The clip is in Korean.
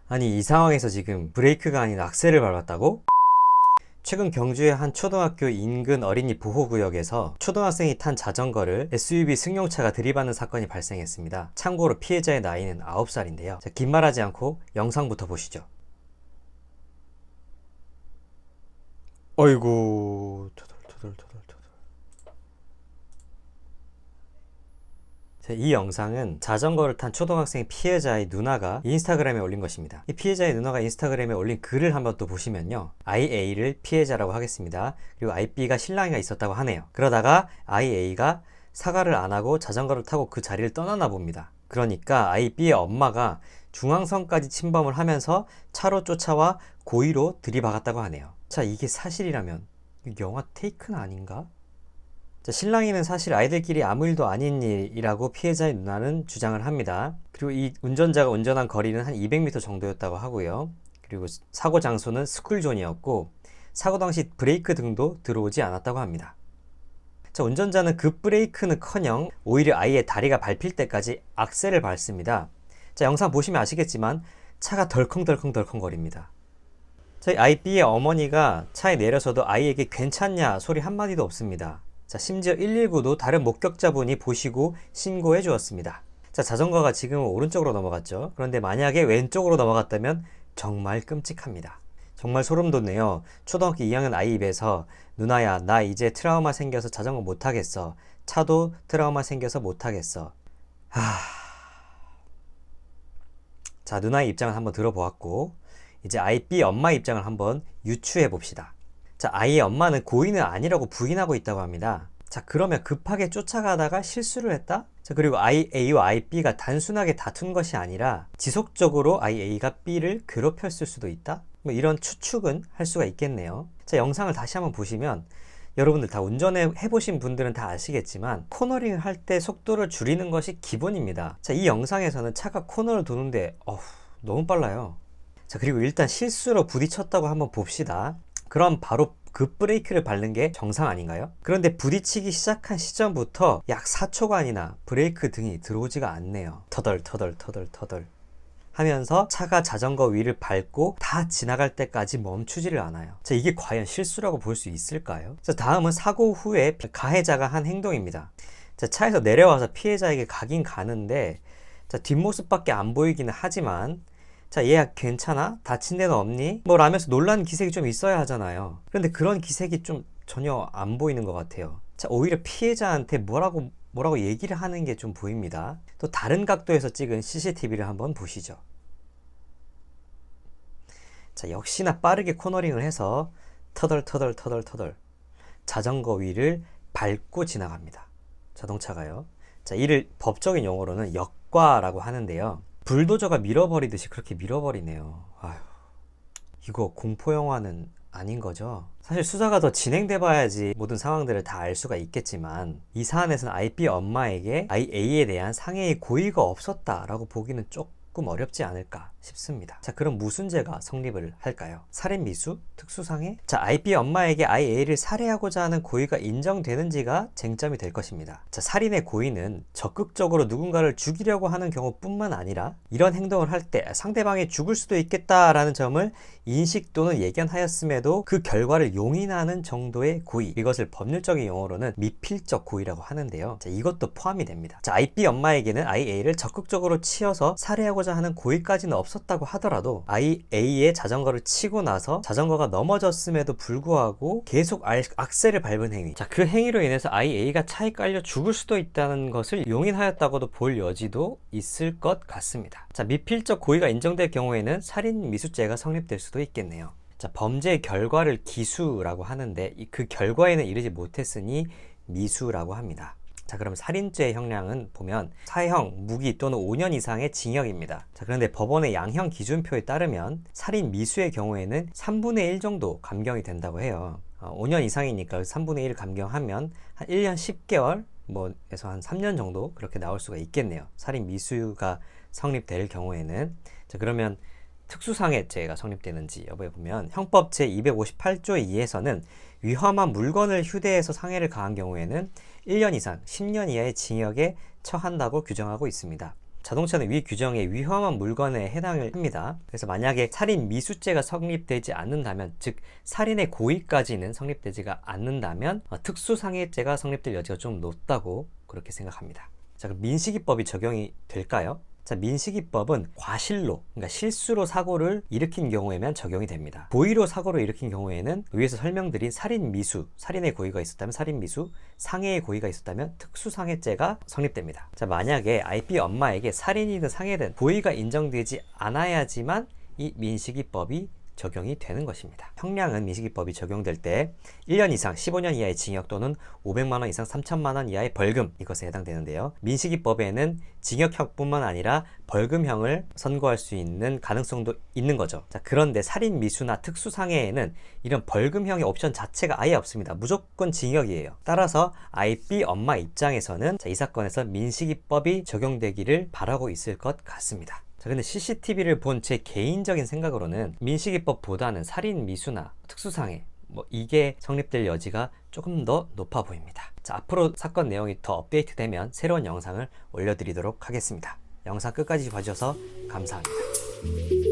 아니 이 상황에서 지금 브레이크가 아닌 악셀을 밟았다고? 최근 경주의 한 초등학교 인근 어린이 보호구역에서 초등학생이 탄 자전거를 SUV 승용차가 들이받는 사건이 발생했습니다. 참고로 피해자의 나이는 9살인데요. 자, 긴 말하지 않고 영상부터 보시죠. 어이구 토돌토돌토돌토돌. 이 영상은 자전거를 탄 초등학생 피해자의 누나가 인스타그램에 올린 것입니다. 이 피해자의 누나가 인스타그램에 올린 글을 한번 또 보시면요, IA를 피해자라고 하겠습니다. 그리고 IB가 신랑이가 있었다고 하네요. 그러다가 IA가 사과를 안 하고 자전거를 타고 그 자리를 떠나나 봅니다. 그러니까 IB의 엄마가 중앙선까지 침범을 하면서 차로 쫓아와 고의로 들이박았다고 하네요. 자, 이게 사실이라면 영화 테이큰 아닌가? 자, 신랑이는 사실 아이들끼리 아무 일도 아닌 일이라고 피해자의 누나는 주장을 합니다. 그리고 이 운전자가 운전한 거리는 한 200m 정도였다고 하고요. 그리고 사고 장소는 스쿨존이었고 사고 당시 브레이크 등도 들어오지 않았다고 합니다. 자, 운전자는 급브레이크는커녕 오히려 아이의 다리가 밟힐 때까지 악셀을 밟습니다. 자, 영상 보시면 아시겠지만 차가 덜컹덜컹 거립니다. 저희 IB의 어머니가 차에 내려서도 아이에게 괜찮냐 소리 한마디도 없습니다. 자, 심지어 119도 다른 목격자분이 보시고 신고해 주었습니다. 자, 자전거가 지금은 오른쪽으로 넘어갔죠. 그런데 만약에 왼쪽으로 넘어갔다면 정말 끔찍합니다. 정말 소름 돋네요. 초등학교 2학년 아이 입에서 누나야, 나 이제 트라우마 생겨서 자전거 못 타겠어. 차도 트라우마 생겨서 못 타겠어. 자, 누나의 입장을 한번 들어보았고 이제 IB 엄마 입장을 한번 유추해 봅시다. 자, 아이의 엄마는 고의는 아니라고 부인하고 있다고 합니다. 자, 그러면 급하게 쫓아가다가 실수를 했다? 자, 그리고 IA와 IB가 단순하게 다툰 것이 아니라 지속적으로 IA가 B를 괴롭혔을 수도 있다? 뭐 이런 추측은 할 수가 있겠네요. 자, 영상을 다시 한번 보시면 여러분들 다 운전해 보신 분들은 다 아시겠지만 코너링을 할 때 속도를 줄이는 것이 기본입니다. 자, 이 영상에서는 차가 코너를 도는데 너무 빨라요. 자, 그리고 일단 실수로 부딪혔다고 한번 봅시다. 그럼 바로 급브레이크를 밟는 게 정상 아닌가요? 그런데 부딪히기 시작한 시점부터 약 4초간이나 브레이크 등이 들어오지가 않네요. 터덜 하면서 차가 자전거 위를 밟고 다 지나갈 때까지 멈추지를 않아요. 자, 이게 과연 실수라고 볼 수 있을까요? 자, 다음은 사고 후에 가해자가 한 행동입니다. 자, 차에서 내려와서 피해자에게 가긴 가는데 자, 뒷모습밖에 안 보이기는 하지만 자, 얘야 괜찮아? 다친 데는 없니? 뭐 라면서 놀란 기색이 좀 있어야 하잖아요. 그런데 그런 기색이 좀 전혀 안 보이는 것 같아요. 자, 오히려 피해자한테 뭐라고 얘기를 하는 게 좀 보입니다. 또 다른 각도에서 찍은 CCTV를 한번 보시죠. 자, 역시나 빠르게 코너링을 해서 터덜 자전거 위를 밟고 지나갑니다. 자동차가요. 자, 이를 법적인 용어로는 역과라고 하는데요. 불도저가 밀어버리듯이 그렇게 밀어버리네요. 아휴, 이거 공포영화는 아닌 거죠? 사실 수사가 더 진행돼 봐야지 모든 상황들을 다 알 수가 있겠지만 이 사안에서는 IB 엄마에게 IA에 대한 상해의 고의가 없었다라고 보기는 조금 어렵지 않을까 싶습니다. 자, 그럼 무슨 죄가 성립을 할까요? 살인미수? 특수상해? 자, IB 엄마에게 IA를 살해하고자 하는 고의가 인정되는지가 쟁점이 될 것입니다. 자, 살인의 고의는 적극적으로 누군가를 죽이려고 하는 경우뿐만 아니라 이런 행동을 할 때 상대방이 죽을 수도 있겠다라는 점을 인식 또는 예견하였음에도 그 결과를 용인하는 정도의 고의, 이것을 법률적인 용어로는 미필적 고의라고 하는데요. 자, 이것도 포함이 됩니다. 자, IB 엄마에게는 IA를 적극적으로 치어서 살해하고자 하는 고의까지는 없었다고 하더라도 IA의 자전거를 치고 나서 자전거가 넘어졌음에도 불구하고 계속 악셀을 밟은 행위, 자, 그 행위로 인해서 IA가 차에 깔려 죽을 수도 있다는 것을 용인하였다고도 볼 여지도 있을 것 같습니다. 자, 미필적 고의가 인정될 경우에는 살인미수죄가 성립될 수도 있겠네요. 자, 범죄의 결과를 기수라고 하는데 그 결과에는 이르지 못했으니 미수라고 합니다. 자, 그럼 살인죄의 형량은 보면 사형, 무기 또는 5년 이상의 징역입니다. 자, 그런데 법원의 양형 기준표에 따르면 살인 미수의 경우에는 3분의 1 정도 감경이 된다고 해요. 5년 이상이니까 3분의 1 감경하면 한 1년 10개월 에서 한 3년 정도 그렇게 나올 수가 있겠네요. 살인 미수가 성립될 경우에는. 자, 그러면 특수상해죄가 성립되는지 여부에 보면 형법 제258조에 의해서는 위험한 물건을 휴대해서 상해를 가한 경우에는 1년 이상 10년 이하의 징역에 처한다고 규정하고 있습니다. 자동차는 위 규정에 위험한 물건에 해당을 합니다. 그래서 만약에 살인 미수죄가 성립되지 않는다면, 즉 살인의 고의까지는 성립되지가 않는다면 특수상해죄가 성립될 여지가 좀 높다고 그렇게 생각합니다. 자, 그럼 민식이법이 적용이 될까요? 자, 민식이법은 과실로, 그러니까 실수로 사고를 일으킨 경우에만 적용이 됩니다. 고의로 사고를 일으킨 경우에는 위에서 설명드린 살인 미수, 살인의 고의가 있었다면 살인 미수, 상해의 고의가 있었다면 특수상해죄가 성립됩니다. 자, 만약에 IP 엄마에게 살인이든 상해든 고의가 인정되지 않아야지만 이 민식이법이 적용이 되는 것입니다. 형량은 민식이법이 적용될 때 1년 이상 15년 이하의 징역 또는 500만 원 이상 3천만 원 이하의 벌금, 이것에 해당되는데요. 민식이법에는 징역형뿐만 아니라 벌금형을 선고할 수 있는 가능성도 있는 거죠. 자, 그런데 살인 미수나 특수상해에는 이런 벌금형의 옵션 자체가 아예 없습니다. 무조건 징역이에요. 따라서 IP 엄마 입장에서는 이 사건에서 민식이법이 적용되기를 바라고 있을 것 같습니다. 자, 근데 CCTV를 본 제 개인적인 생각으로는 민식이법보다는 살인 미수나 특수상해, 이게 성립될 여지가 조금 더 높아 보입니다. 자, 앞으로 사건 내용이 더 업데이트되면 새로운 영상을 올려드리도록 하겠습니다. 영상 끝까지 봐주셔서 감사합니다.